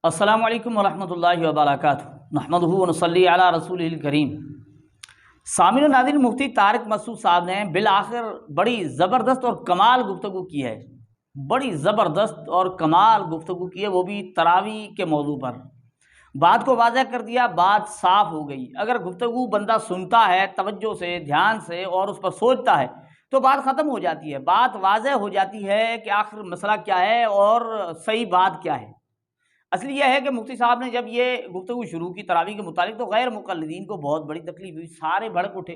السلام علیکم ورحمۃ اللہ وبرکاتہ، نحمدہ ونصلی علی رسول الکریم۔ سامعین و ناظرین، مفتی طارق مسعود صاحب نے بالآخر بڑی زبردست اور کمال گفتگو کی ہے، بڑی زبردست اور کمال گفتگو کی ہے، وہ بھی تراویح کے موضوع پر۔ بات کو واضح کر دیا، بات صاف ہو گئی۔ اگر گفتگو بندہ سنتا ہے توجہ سے، دھیان سے، اور اس پر سوچتا ہے تو بات ختم ہو جاتی ہے، بات واضح ہو جاتی ہے کہ آخر مسئلہ کیا ہے اور صحیح بات کیا ہے۔ اصل یہ ہے کہ مفتی صاحب نے جب یہ گفتگو شروع کی تراویح کے متعلق تو غیر مقلدین کو بہت بڑی تکلیف ہوئی، سارے بھڑک اٹھے،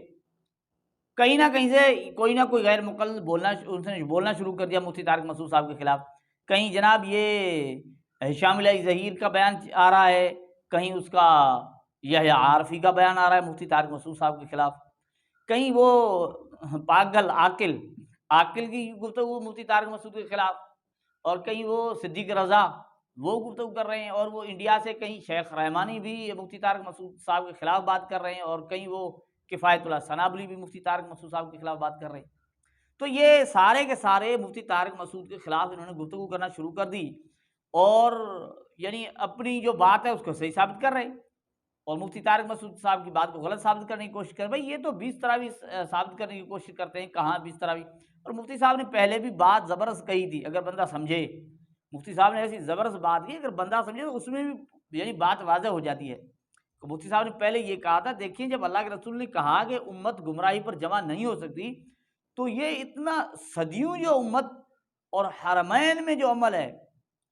کہیں نہ کہیں سے کوئی نہ کوئی غیر مقلد بولنا شروع کر دیا مفتی طارق مسعود صاحب کے خلاف۔ کہیں جناب یہ شامل ظہیر کا بیان آ رہا ہے، کہیں اس کا یحییٰ عارفی کا بیان آ رہا ہے مفتی طارق مسعود صاحب کے خلاف، کہیں وہ پاگل عاقل کی گفتگو مفتی طارق مسعود کے خلاف، اور کہیں وہ صدیق رضا وہ گفتگو کر رہے ہیں، اور وہ انڈیا سے کہیں شیخ رحمانی بھی مفتی طارق مسعود صاحب کے خلاف بات کر رہے ہیں، اور کہیں وہ کفایت اللہ ثنابلی بھی مفتی طارق مسعود صاحب کے خلاف بات کر رہے ہیں۔ تو یہ سارے کے سارے مفتی طارق مسعود کے خلاف انہوں نے گفتگو کرنا شروع کر دی، اور یعنی اپنی جو بات ہے اس کو صحیح ثابت کر رہے ہیں، اور مفتی طارق مسعود صاحب کی بات کو غلط ثابت کرنے کی کوشش کر رہے ہیں۔ بھائی یہ تو 20 تراویح ثابت کرنے کی کوشش کرتے ہیں، کہاں 20 تراویح؟ اور مفتی صاحب نے پہلے بھی بات زبردست کہی تھی، اگر بندہ سمجھے، مفتی صاحب نے ایسی زبردست بات کی، اگر بندہ سمجھے تو اس میں بھی یعنی بات واضح ہو جاتی ہے۔ تو مفتی صاحب نے پہلے یہ کہا تھا، دیکھیں جب اللہ کے رسول نے کہا کہ امت گمراہی پر جمع نہیں ہو سکتی، تو یہ اتنا صدیوں جو امت اور حرمین میں جو عمل ہے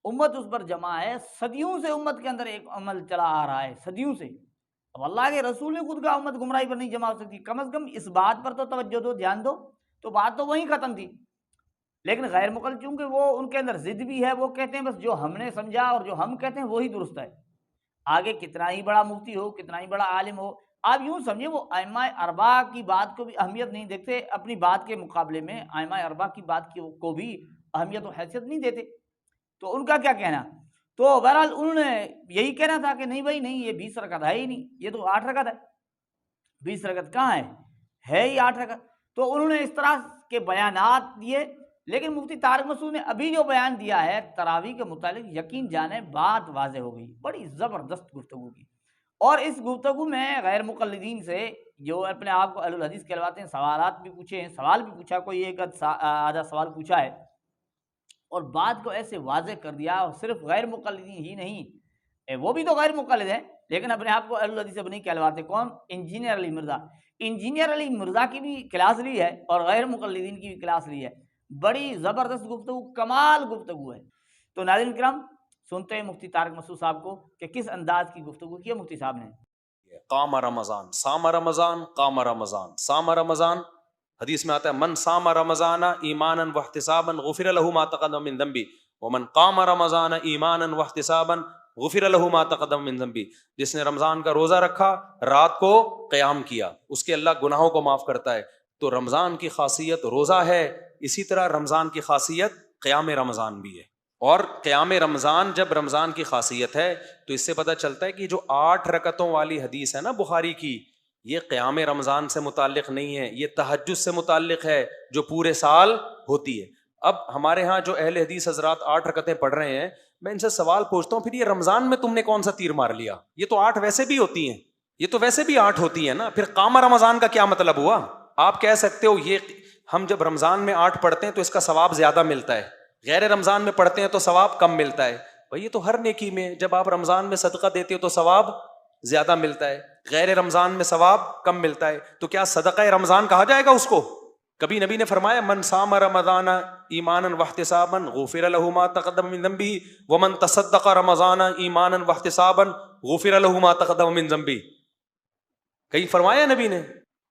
امت اس پر جمع ہے، صدیوں سے امت کے اندر ایک عمل چلا آ رہا ہے، صدیوں سے۔ اب اللہ کے رسول نے خود کہا امت گمراہی پر نہیں جمع ہو سکتی، کم از کم اس بات پر تو توجہ دو، دھیان دو۔ تو بات تو وہیں ختم تھی، لیکن غیر مقلد چونکہ وہ ان کے اندر ضد بھی ہے، وہ کہتے ہیں بس جو ہم نے سمجھا اور جو ہم کہتے ہیں وہی درست ہے، آگے کتنا ہی بڑا مفتی ہو، کتنا ہی بڑا عالم ہو، آپ یوں سمجھیں وہ ائمہ اربعہ کی بات کو بھی اہمیت نہیں دیتے، اپنی بات کے مقابلے میں ائمہ اربعہ کی بات کو بھی اہمیت و حیثیت نہیں دیتے۔ تو ان کا کیا کہنا؟ تو بہرحال انہوں نے یہی کہنا تھا کہ نہیں بھائی نہیں، یہ 20 رکعت ہے ہی نہیں، یہ تو 8 رکعت ہے، 20 رکعت کہاں ہے ہی 8 رکعت۔ تو انہوں نے اس طرح کے بیانات دیے، لیکن مفتی طارق مسعود نے ابھی جو بیان دیا ہے تراویح کے متعلق، یقین جانے بات واضح ہو گئی، بڑی زبردست گفتگو کی۔ اور اس گفتگو میں غیر مقلدین سے جو اپنے آپ کو اہل الحدیث کہلواتے ہیں سوالات بھی پوچھے ہیں، سوال بھی پوچھا، کوئی ایک آدھا سوال پوچھا ہے، اور بات کو ایسے واضح کر دیا۔ اور صرف غیر مقلدین ہی نہیں، وہ بھی تو غیر مقلد ہیں لیکن اپنے آپ کو اہل الحدیث سے نہیں کہلواتے۔ کون؟ انجینئر علی مرزا۔ انجینئر علی مرزا کی بھی کلاس لی ہے اور غیر مقلدین کی بھی کلاس لی ہے، بڑی زبردست گفتگو، کمال گفتگو ہے۔ تو ناظرین کرام، سنتے ہیں مفتی طارق مسعود صاحب کو کہ کس انداز کی گفتگو کی ہے مفتی صاحب نے۔ قام رمضان، صام رمضان، قام رمضان، صام رمضان، حدیث میں آتا ہے من صام رمضان ایمانا واحتسابا غفر له ما تقدم من ذنبی ومن قام رمضان ایمانا واحتسابا غفر له ما تقدم من ذنبی۔ جس نے رمضان کا روزہ رکھا، رات کو قیام کیا، اس کے اللہ گناہوں کو معاف کرتا ہے۔ تو رمضان کی خاصیت روزہ ہے، اسی طرح رمضان کی خاصیت قیام رمضان بھی ہے۔ اور قیام رمضان جب رمضان کی خاصیت ہے تو اس سے پتہ چلتا ہے کہ جو 8 رکعتوں والی حدیث ہے نا بخاری کی، یہ قیام رمضان سے متعلق نہیں ہے، یہ تہجد سے متعلق ہے جو پورے سال ہوتی ہے۔ اب ہمارے ہاں جو اہل حدیث حضرات 8 رکعتیں پڑھ رہے ہیں، میں ان سے سوال پوچھتا ہوں، پھر یہ رمضان میں تم نے کون سا تیر مار لیا؟ یہ تو 8 ویسے بھی ہوتی ہیں، یہ تو ویسے بھی 8 ہوتی ہیں نا، پھر قام رمضان کا کیا مطلب ہوا؟ آپ کہہ سکتے ہو یہ ہم جب رمضان میں 8 پڑھتے ہیں تو اس کا ثواب زیادہ ملتا ہے، غیر رمضان میں پڑھتے ہیں تو ثواب کم ملتا ہے۔ بھئی یہ تو ہر نیکی میں، جب آپ رمضان میں صدقہ دیتے ہو تو ثواب زیادہ ملتا ہے، غیر رمضان میں ثواب کم ملتا ہے، تو کیا صدقہ رمضان کہا جائے گا اس کو؟ کبھی نبی نے فرمایا من صام رمضان ایمانا واحتسابا غفر له ما تقدم من ذنبه ومن تصدق رمضان ایمانا واحتسابا غفر له ما تقدم من ذنبه، کہیں فرمایا نبی نے؟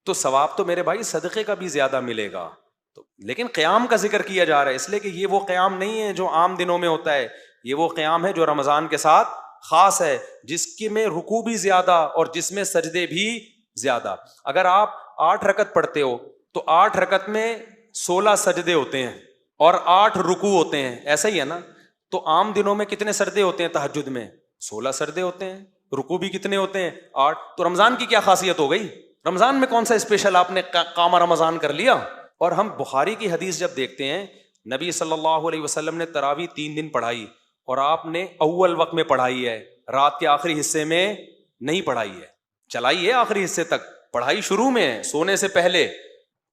تو ثواب تو میرے بھائی صدقے کا بھی زیادہ ملے گا۔ تو لیکن قیام کا ذکر کیا جا رہا ہے اس لیے کہ یہ وہ قیام نہیں ہے جو عام دنوں میں ہوتا ہے، یہ وہ قیام ہے جو رمضان کے ساتھ خاص ہے، جس کے میں رکوع بھی زیادہ اور جس میں سجدے بھی زیادہ۔ اگر آپ 8 رکعت پڑھتے ہو تو 8 رکعت میں 16 سجدے ہوتے ہیں اور 8 رکوع ہوتے ہیں، ایسا ہی ہے نا؟ تو عام دنوں میں کتنے سجدے ہوتے ہیں؟ تہجد میں 16 سجدے ہوتے ہیں، رکوع بھی کتنے ہوتے ہیں؟ 8۔ تو رمضان کی کیا خاصیت ہو گئی؟ رمضان میں کون سا اسپیشل آپ نے قام رمضان کر لیا؟ اور ہم بخاری کی حدیث جب دیکھتے ہیں، نبی صلی اللہ علیہ وسلم نے تراویح 3 دن پڑھائی اور آپ نے اول وقت میں پڑھائی ہے, رات کے آخری حصے میں نہیں پڑھائی ہے, چلائی ہے آخری حصے تک, پڑھائی شروع میں ہے سونے سے پہلے.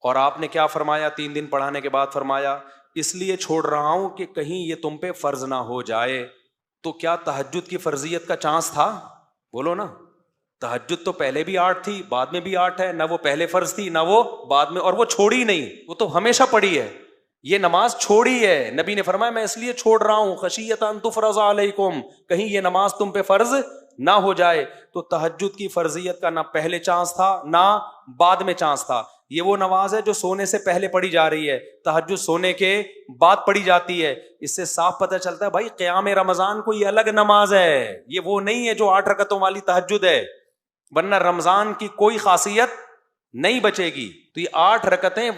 اور آپ نے کیا فرمایا 3 دن پڑھانے کے بعد؟ فرمایا اس لیے چھوڑ رہا ہوں کہ کہیں یہ تم پہ فرض نہ ہو جائے. تو کیا تہجد کی فرضیت کا چانس تھا؟ بولو نا. تہجد تو پہلے بھی 8 تھی, بعد میں بھی 8 ہے, نہ وہ پہلے فرض تھی نہ وہ بعد میں, اور وہ چھوڑی نہیں, وہ تو ہمیشہ پڑھی ہے. یہ نماز چھوڑی ہے, نبی نے فرمایا میں اس لیے چھوڑ رہا ہوں خشیۃ ان تفرض علیکم, کہیں یہ نماز تم پہ فرض نہ ہو جائے. تو تہجد کی فرضیت کا نہ پہلے چانس تھا نہ بعد میں چانس تھا. یہ وہ نماز ہے جو سونے سے پہلے پڑھی جا رہی ہے, تہجد سونے کے بعد پڑھی جاتی ہے. اس سے صاف پتہ چلتا ہے بھائی قیام رمضان کوئی الگ نماز ہے, یہ وہ نہیں ہے جو 8 رکعتوں والی تہجد ہے, ورنہ رمضان کی کوئی خاصیت نہیں بچے گی. تو یہ 8 رکعتیں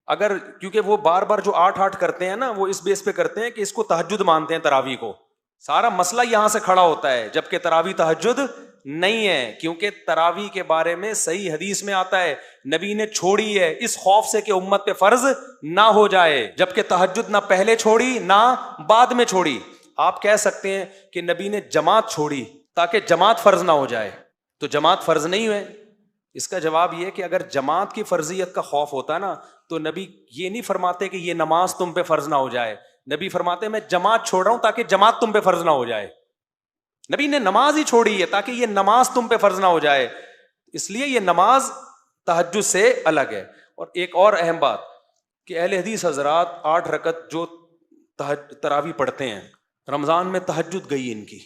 اگر, کیونکہ وہ بار بار جو 8 کرتے ہیں نا, وہ اس بیس پہ کرتے ہیں کہ اس کو تہجد مانتے ہیں تراویح کو. سارا مسئلہ یہاں سے کھڑا ہوتا ہے, جبکہ تراویح تہجد نہیں ہے, کیونکہ تراویح کے بارے میں صحیح حدیث میں آتا ہے نبی نے چھوڑی ہے اس خوف سے کہ امت پہ فرض نہ ہو جائے, جبکہ تہجد نہ پہلے چھوڑی نہ بعد میں چھوڑی. آپ کہہ سکتے ہیں کہ نبی نے جماعت چھوڑی تاکہ جماعت فرض نہ ہو جائے, تو جماعت فرض نہیں ہے. اس کا جواب یہ کہ اگر جماعت کی فرضیت کا خوف ہوتا نا تو نبی یہ نہیں فرماتے کہ یہ نماز تم پہ فرض نہ ہو جائے, نبی فرماتے میں جماعت چھوڑ رہا ہوں تاکہ جماعت تم پہ فرض نہ ہو جائے. نبی نے نماز ہی چھوڑی ہے تاکہ یہ نماز تم پہ فرض نہ ہو جائے, اس لیے یہ نماز تہجد سے الگ ہے. اور ایک اور اہم بات کہ اہل حدیث حضرات 8 رکعت جو تراویح پڑھتے ہیں, رمضان میں تہجد گئی ان کی.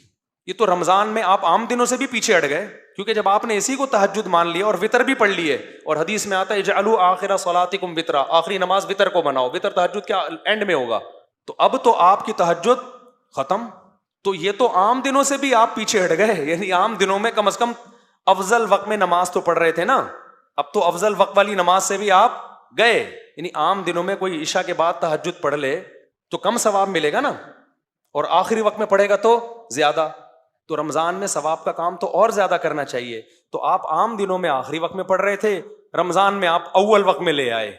یہ تو رمضان میں آپ عام دنوں سے بھی پیچھے ہٹ گئے, کیونکہ جب آپ نے اسی کو تہجد مان لیا اور وطر بھی پڑھ لیے, اور حدیث میں آتا ہے اجعلوا آخر صلاتکم وطرا, آخری نماز وطر کو بناؤ, وطر تہجد کیا اینڈ میں ہوگا, تو اب تو آپ کی تہجد ختم. تو یہ تو عام دنوں سے بھی آپ پیچھے ہٹ گئے, یعنی عام دنوں میں کم از کم افضل وقت میں نماز تو پڑھ رہے تھے نا, اب تو افضل وقت والی نماز سے بھی آپ گئے. یعنی عام دنوں میں کوئی عشاء کے بعد تہجد پڑھ لے تو کم ثواب ملے گا نا, اور آخری وقت میں پڑھے گا تو زیادہ. تو رمضان میں ثواب کا کام تو اور زیادہ کرنا چاہیے. تو آپ عام دنوں میں آخری وقت میں پڑھ رہے تھے, رمضان میں آپ اول وقت میں لے آئے,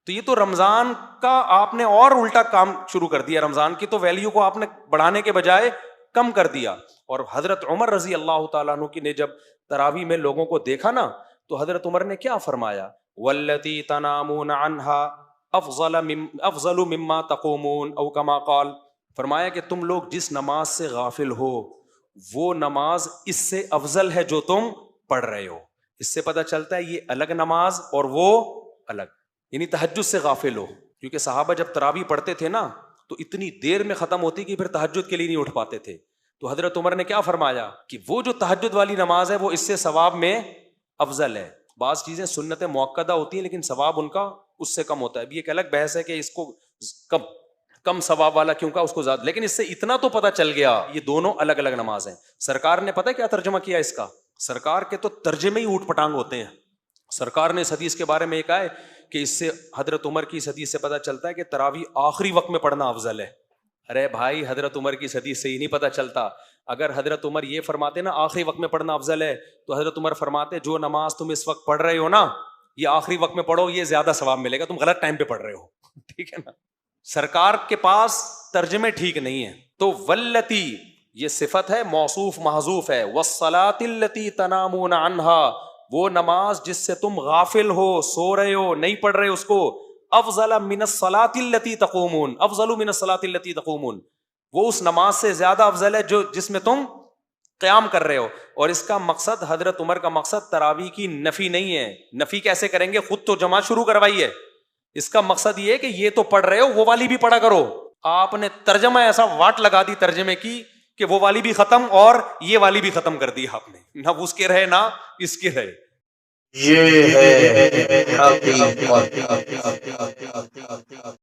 تو یہ تو رمضان کا آپ نے اور الٹا کام شروع کر دیا. رمضان کی تو ویلیو کو آپ نے بڑھانے کے بجائے کم کر دیا. اور حضرت عمر رضی اللہ تعالیٰ عنہ کی نے جب تراویح میں لوگوں کو دیکھا نا, تو حضرت عمر نے کیا فرمایا, والتی تنامون عنہا افضل مما تقومون, او کما قال, فرمایا کہ تم لوگ جس نماز سے غافل ہو وہ نماز اس سے افضل ہے جو تم پڑھ رہے ہو. اس سے پتہ چلتا ہے یہ الگ نماز اور وہ الگ, یعنی تہجد سے غافل ہو. کیونکہ صحابہ جب تراویح پڑھتے تھے نا تو اتنی دیر میں ختم ہوتی کہ پھر تہجد کے لیے نہیں اٹھ پاتے تھے. تو حضرت عمر نے کیا فرمایا کہ وہ جو تہجد والی نماز ہے وہ اس سے ثواب میں افضل ہے. بعض چیزیں سنت مؤکدہ ہوتی ہیں لیکن ثواب ان کا اس سے کم ہوتا ہے. ابھی ایک الگ بحث ہے کہ اس کو کم ثواب والا کیوں کا, اس کو زیادہ, لیکن اس سے اتنا تو پتہ چل گیا یہ دونوں الگ الگ نماز ہیں. سرکار نے پتہ کیا ترجمہ کیا اس کا, سرکار کے تو ترجمے ہی اوٹ پٹانگ ہوتے ہیں. سرکار نے اس حدیث کے بارے میں ایک آئے کہ اس سے حضرت عمر کی اس حدیث سے پتہ چلتا ہے کہ تراویح آخری وقت میں پڑھنا افضل ہے. ارے بھائی حضرت عمر کی اس حدیث سے ہی نہیں پتہ چلتا. اگر حضرت عمر یہ فرماتے نا آخری وقت میں پڑھنا افضل ہے, تو حضرت عمر فرماتے جو نماز تم اس وقت پڑھ رہے ہو نا یہ آخری وقت میں پڑھو, یہ زیادہ ثواب ملے گا, تم غلط ٹائم پہ پڑھ رہے ہو. ٹھیک ہے نا, سرکار کے پاس ترجمے ٹھیک نہیں ہیں. تو واللتی یہ صفت ہے, موصوف محذوف ہے. والصلاۃ التی تنامون عنہا, وہ نماز جس سے تم غافل ہو, سو رہے ہو, نہیں پڑھ رہے اس کو. افضل من الصلاۃ التی تقومون, افضل من الصلاۃ التی تقومون, وہ اس نماز سے زیادہ افضل ہے جو جس میں تم قیام کر رہے ہو. اور اس کا مقصد, حضرت عمر کا مقصد تراویح کی نفی نہیں ہے. نفی کیسے کریں گے, خود تو جماعت شروع کروائی ہے. اس کا مقصد یہ ہے کہ یہ تو پڑھ رہے ہو وہ والی بھی پڑھا کرو. آپ نے ترجمہ ایسا واٹ لگا دی ترجمے کی کہ وہ والی بھی ختم اور یہ والی بھی ختم کر دی آپ نے, نہ اس کے رہے نہ اس کے رہے. یہ ہے حقیقت.